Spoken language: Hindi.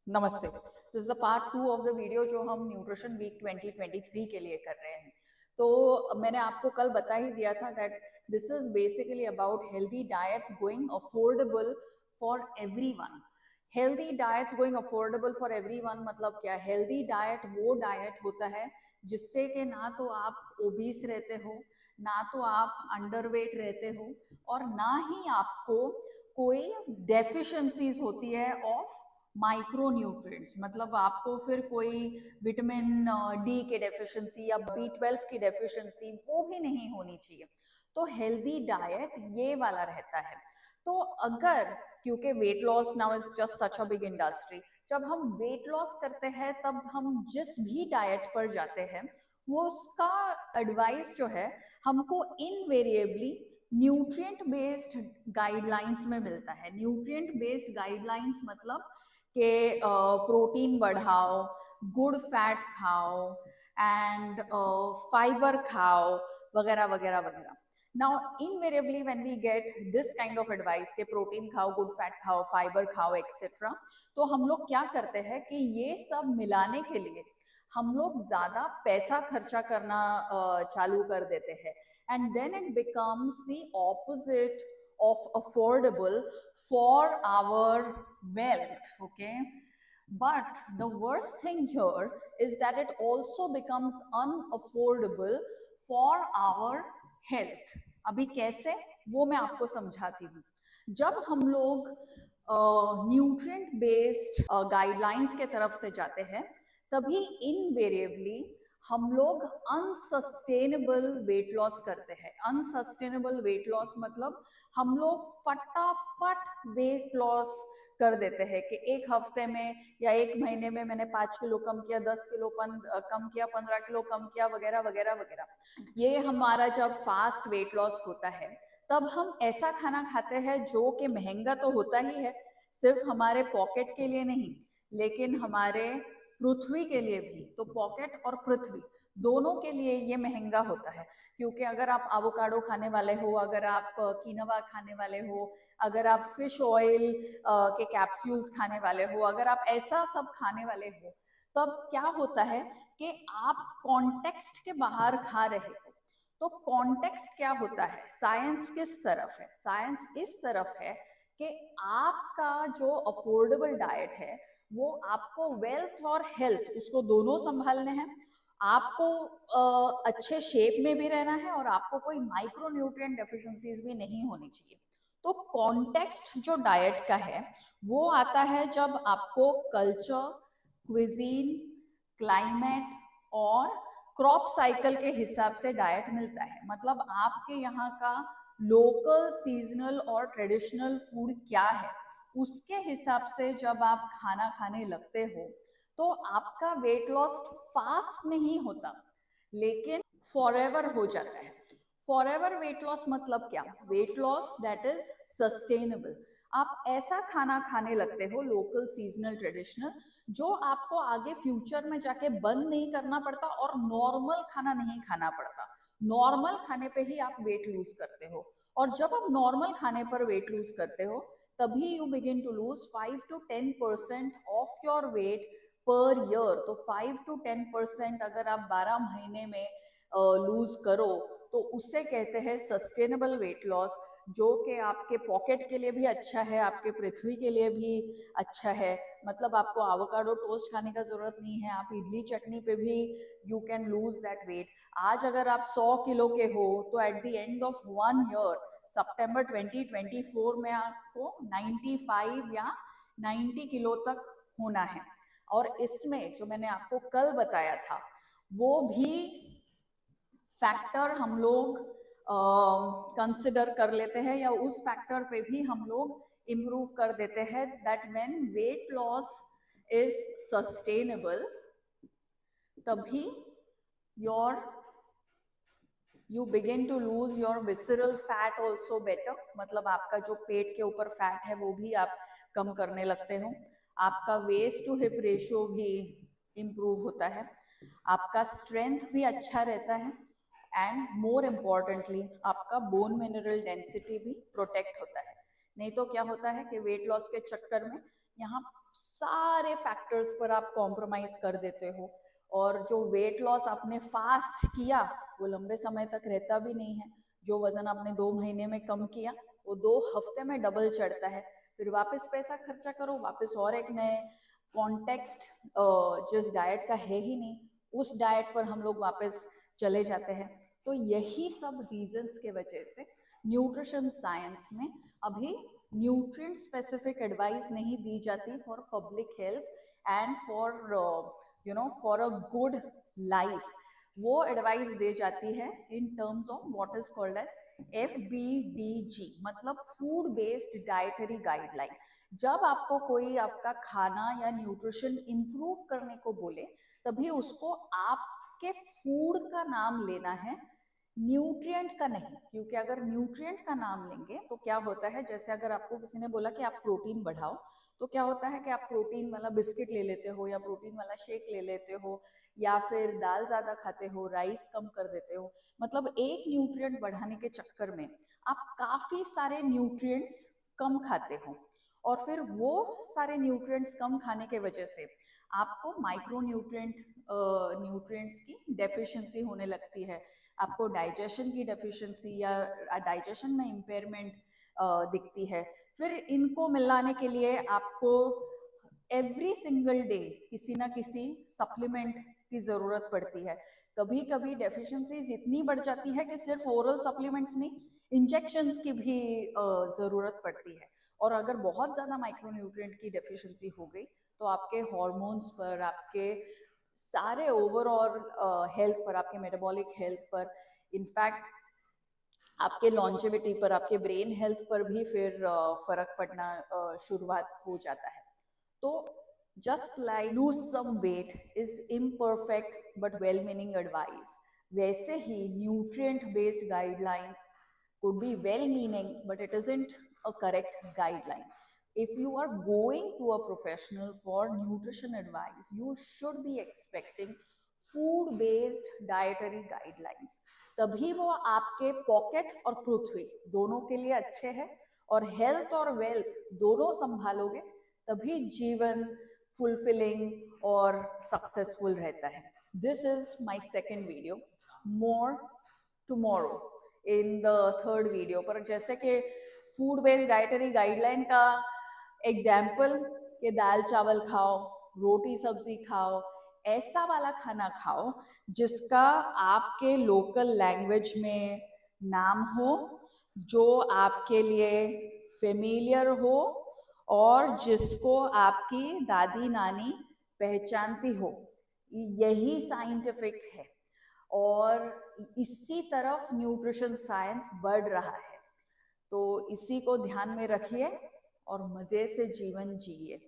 नमस्ते। This is the part 2 of the video जो हम न्यूट्रिशन वीक 2023 के लिए कर रहे हैं। तो मैंने आपको कल बता ही दिया था that this is basically about healthy diets going affordable for everyone. Healthy diets going affordable for everyone मतलब क्या? हेल्दी डाइट वो डाइट होता है जिससे कि ना तो आप ओबीस रहते हो, ना तो आप अंडरवेट रहते हो, और ना ही आपको कोई डेफिशिएंसीज होती है ऑफ माइक्रो न्यूट्रिएंट्स। मतलब आपको फिर कोई विटामिन डी की डेफिशिएंसी या B12 की डेफिशिएंसी वो भी नहीं होनी चाहिए। तो हेल्दी डाइट ये वाला रहता है। तो अगर, क्योंकि weight loss now is just such a big industry, जब हम वेट लॉस करते हैं तब हम जिस भी डाइट पर जाते हैं वो उसका एडवाइस जो है हमको इनवेरिएबली न्यूट्रिएंट बेस्ड गाइडलाइंस में मिलता है। न्यूट्रिएंट बेस्ड गाइडलाइंस मतलब कि प्रोटीन बढ़ाओ, गुड फैट खाओ, एंड फाइबर खाओ, वगैरह वगैरह वगैरह। Now invariably when we get this kind of advice कि प्रोटीन खाओ, गुड फैट खाओ, फाइबर खाओ, एक्सेट्रा, तो हम लोग क्या करते हैं कि ये सब मिलाने के लिए हम लोग ज्यादा पैसा खर्चा करना चालू कर देते हैं, and then it becomes the opposite of affordable for our wealth. Okay, but the worst thing here is that it also becomes unaffordable for our health. अभी कैसे, वो मैं आपको समझाती हूँ। जब हम लोग न्यूट्रिएंट बेस्ड गाइडलाइंस के तरफ से जाते हैं तभी इनवेरिएबली हम लोग अनसस्टेनेबल वेट लॉस करते हैं। अनसस्टेनेबल वेट लॉस मतलब हम लोग फटाफट वेट लॉस कर देते हैं कि एक हफ्ते में या एक महीने में मैंने 5 किलो कम किया, 10 किलो कम किया, 15 किलो कम किया, वगैरह वगैरह वगैरह। ये हमारा जब फास्ट वेट लॉस होता है तब हम ऐसा खाना खाते हैं जो कि महंगा तो होता ही है, सिर्फ हमारे पॉकेट के लिए नहीं लेकिन हमारे पृथ्वी के लिए भी। तो पॉकेट और पृथ्वी दोनों के लिए ये महंगा होता है, क्योंकि अगर आप एवोकाडो खाने वाले हो, अगर आप कीनोवा खाने वाले हो, अगर आप फिश ऑयल के कैप्सूल्स खाने वाले हो, अगर आप ऐसा सब खाने वाले हो, तब क्या होता है कि आप कॉन्टेक्स्ट के बाहर खा रहे हो। तो कॉन्टेक्स्ट क्या होता है? साइंस किस तरफ है? साइंस इस तरफ है कि आपका जो अफोर्डेबल डाइट है वो आपको वेल्थ और हेल्थ, उसको दोनों संभालने हैं। आपको अच्छे शेप में भी रहना है और आपको कोई माइक्रो न्यूट्रिएंट डेफिशिएंसीज भी नहीं होनी चाहिए। तो कॉन्टेक्स्ट जो डाइट का है वो आता है जब आपको कल्चर, क्विजीन, क्लाइमेट और क्रॉप साइकिल के हिसाब से डाइट मिलता है। मतलब आपके यहाँ का लोकल, सीजनल और ट्रेडिशनल फूड क्या है उसके हिसाब से जब आप खाना खाने लगते हो तो आपका वेट लॉस फास्ट नहीं होता लेकिन फॉरएवर हो जाता है। फॉरएवर वेट लॉस मतलब क्या? Weight loss that is sustainable. आप ऐसा खाना खाने लगते हो, लोकल, सीजनल, ट्रेडिशनल, जो आपको आगे फ्यूचर में जाके बंद नहीं करना पड़ता और नॉर्मल खाना नहीं खाना पड़ता। नॉर्मल खाने पे ही आप वेट लूज करते हो, और जब आप नॉर्मल खाने पर वेट लूज करते हो तभी you begin to lose 5 to 10% of your weight per year. तो 5 to 10% अगर आप 12 महीने में लूज करो तो उससे कहते हैं सस्टेनेबल वेट लॉस, जो कि आपके पॉकेट के लिए भी अच्छा है, आपके पृथ्वी के लिए भी अच्छा है। मतलब आपको एवोकाडो टोस्ट खाने का जरूरत नहीं है, आप इडली चटनी पे भी you can lose that weight. आज अगर आप 100 किलो के हो तो at the end of 1 year, सितंबर 2024 में आपको 95 या 90 किलो तक होना है। और इसमें जो मैंने आपको कल बताया था वो भी फैक्टर हम लोग कंसिडर कर लेते हैं, या उस फैक्टर पे भी हम लोग इम्प्रूव कर देते हैं, that when weight loss is sustainable तभी your you begin to lose your visceral fat also better. मतलब आपका जो पेट के ऊपर फैट है वो भी आप कम करने लगते हो। आपका वेस्ट टू हिप रेशियो भी इम्प्रूव होता है, आपका स्ट्रेंथ भी अच्छा रहता है, एंड मोर इम्पॉर्टेंटली आपका बोन मिनरल डेंसिटी भी प्रोटेक्ट होता है। नहीं तो क्या होता है कि वेट लॉस के चक्कर में यहाँ सारे फैक्टर्स पर आप कॉम्प्रोमाइज कर देते हो, और जो वेट लॉस आपने फास्ट किया वो लंबे समय तक रहता भी नहीं है। जो वजन आपने 2 महीने में कम किया वो 2 हफ्ते में डबल चढ़ता है। फिर वापस पैसा खर्चा करो, वापस और एक नए कॉन्टेक्स्ट, जिस डाइट का है ही नहीं उस डाइट पर हम लोग वापस चले जाते हैं। तो यही सब रीजंस के वजह से न्यूट्रिशन साइंस में अभी न्यूट्रिएंट स्पेसिफिक एडवाइस नहीं दी जाती for public health and for a good life. वो एडवाइस दे जाती है in terms of what is called as FBDG, मतलब फूड बेस्ड डाइटरी गाइडलाइन। जब आपको कोई आपका खाना या न्यूट्रिशन इंप्रूव करने को बोले तभी उसको आपके फूड का नाम लेना है, न्यूट्रिएंट का नहीं। क्योंकि अगर न्यूट्रिएंट का नाम लेंगे तो क्या होता है, जैसे अगर आपको किसी ने बोला कि आप प्रोटीन बढ़ाओ, तो क्या होता है कि आप प्रोटीन वाला बिस्किट ले लेते हो या प्रोटीन वाला शेक ले लेते हो या फिर दाल ज्यादा खाते हो, राइस कम कर देते हो। मतलब एक न्यूट्रिएंट बढ़ाने के चक्कर में आप काफी सारे न्यूट्रिएंट्स कम खाते हो, और फिर वो सारे न्यूट्रिएंट्स कम खाने के वजह से आपको माइक्रो न्यूट्रिएंट्स की डेफिशिएंसी होने लगती है, आपको डाइजेशन की डेफिशिएंसी या डाइजेशन में इम्पेयरमेंट दिखती है। फिर इनको मिलाने के लिए आपको एवरी सिंगल डे किसी ना किसी सप्लीमेंट की जरूरत पड़ती है। कभी कभी डेफिशिएंसीज इतनी बढ़ जाती है कि सिर्फ ओरल सप्लीमेंट्स नहीं, इंजेक्शंस की भी जरूरत पड़ती है। और अगर बहुत ज्यादा माइक्रोन्यूट्रिएंट की डेफिशिएंसी हो गई तो आपके हार्मोन्स पर, आपके सारे ओवरऑल हेल्थ पर, आपके मेटाबॉलिक हेल्थ पर, इनफैक्ट आपके लॉन्जेविटी पर, आपके ब्रेन हेल्थ पर भी फिर फर्क पड़ना शुरुआत हो जाता है। तो just like lose some weight is imperfect but well meaning advice, वैसे ही nutrient based guidelines could be well meaning but it isn't a correct guideline. If you are going to a professional for nutrition advice, you should be expecting food based dietary guidelines. तभी वो आपके पॉकेट और पृथ्वी दोनों के लिए अच्छे हैं, और हेल्थ और वेल्थ दोनों संभालोगे तभी जीवन फुलफिलिंग और सक्सेसफुल रहता है। This is my second video, more tomorrow in the third video. पर जैसे कि फूड बेस्ड डाइटरी गाइडलाइन का एग्जाम्पल कि दाल चावल खाओ, रोटी सब्जी खाओ, ऐसा वाला खाना खाओ जिसका आपके लोकल लैंग्वेज में नाम हो, जो आपके लिए फेमिलियर हो और जिसको आपकी दादी नानी पहचानती हो। यही साइंटिफिक है और इसी तरफ न्यूट्रिशन साइंस बढ़ रहा है। तो इसी को ध्यान में रखिए और मजे से जीवन जिए।